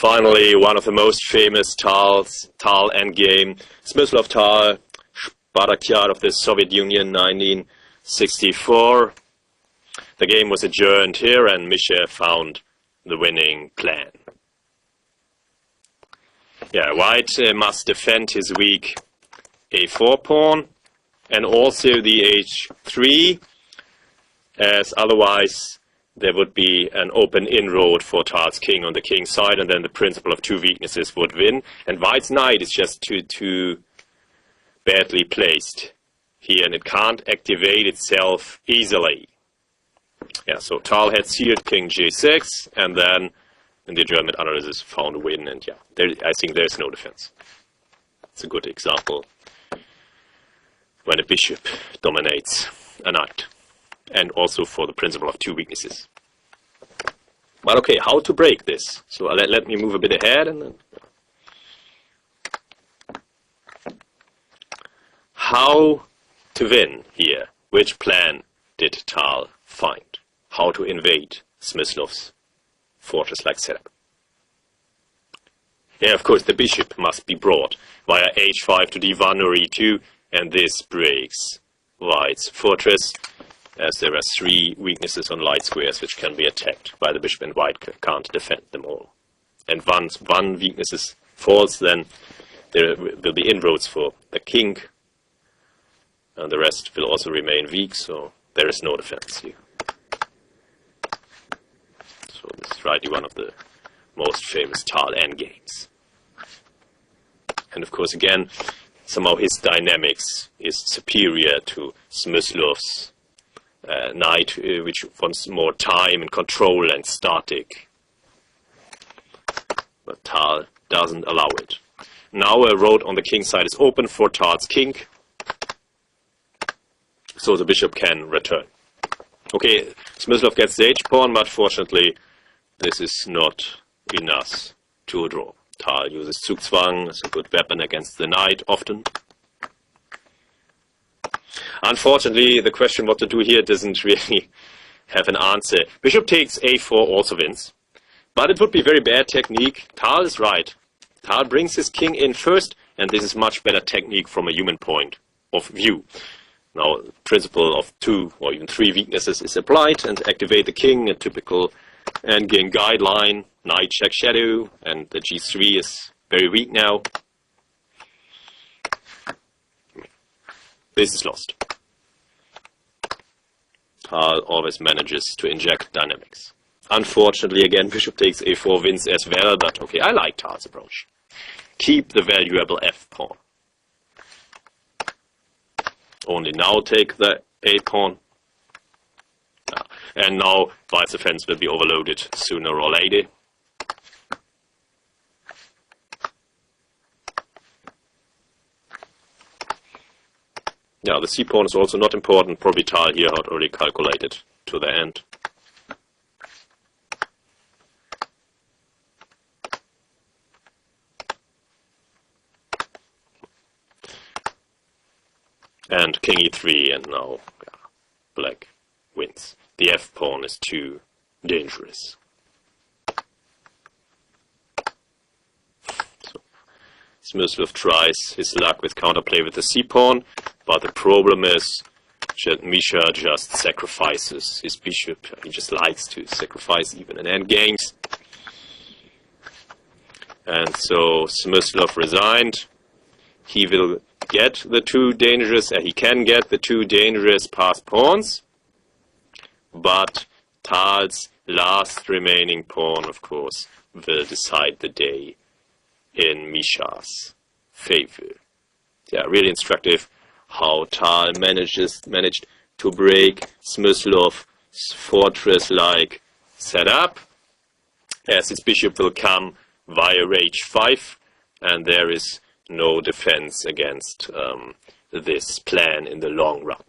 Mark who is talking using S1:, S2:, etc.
S1: finally, one of the most famous Tal endgame, Smyslov Tal, Spartakiad of the Soviet Union, 1964. The game was adjourned here, and Misha found the winning plan. Yeah, White must defend his weak a4 pawn, and also the h3, as otherwise there would be an open inroad for Tal's king on the king side, and then the principle of two weaknesses would win. And White's knight is just too badly placed here, and it can't activate itself easily. Yeah, so Tal had sealed king g6, and then in the German analysis found a win, and yeah, I think there's no defense. It's a good example when a bishop dominates a knight, and also for the principle of two weaknesses. But okay, how to break this? So let me move a bit ahead, and then how to win here? Which plan did Tal find? How to invade Smyslov's fortress-like setup? Yeah, of course, the bishop must be brought via h5 to d1 or e2, and this breaks White's fortress, as there are three weaknesses on light squares which can be attacked by the bishop, and White can't defend them all. And once one weakness falls, then there will be inroads for the king, and the rest will also remain weak, so there is no defense here. So this is rightly one of the most famous Tal endgames. And of course, again, somehow his dynamics is superior to Smyslov's knight, which wants more time and control and static. But Tal doesn't allow it. Now a road on the king side is open for Tal's king, so the bishop can return. Okay, Smyslov gets the h-pawn, but fortunately this is not enough to a draw. Tal uses Zugzwang as a good weapon against the knight often. Unfortunately, the question what to do here doesn't really have an answer. Bishop takes a4 also wins, but it would be very bad technique. Tal is right. Tal brings his king in first, and this is much better technique from a human point of view. Now, the principle of two or even three weaknesses is applied, and activate the king, a typical endgame guideline, knight check shadow, and the g3 is very weak now. This is lost. Tal always manages to inject dynamics. Unfortunately, again, bishop takes a4 wins as well, but okay, I like Tal's approach. Keep the valuable f-pawn. Only now take the a-pawn. And now White's defense will be overloaded sooner or later. Yeah, the c-pawn is also not important. Probably Tal here had already calculated to the end. And king e3, and now black wins. The f-pawn is too dangerous. So Smyslov tries his luck with counterplay with the c-pawn, but the problem is that Misha just sacrifices his bishop. He just likes to sacrifice even in endgames. And so Smyslov resigned. He will get the two dangerous, he can get the two dangerous passed pawns, but Tal's last remaining pawn, of course, will decide the day in Misha's favor. Yeah, really instructive how Tal managed to break Smyslov's fortress-like setup, as his bishop will come via h5, and there is no defense against this plan in the long run.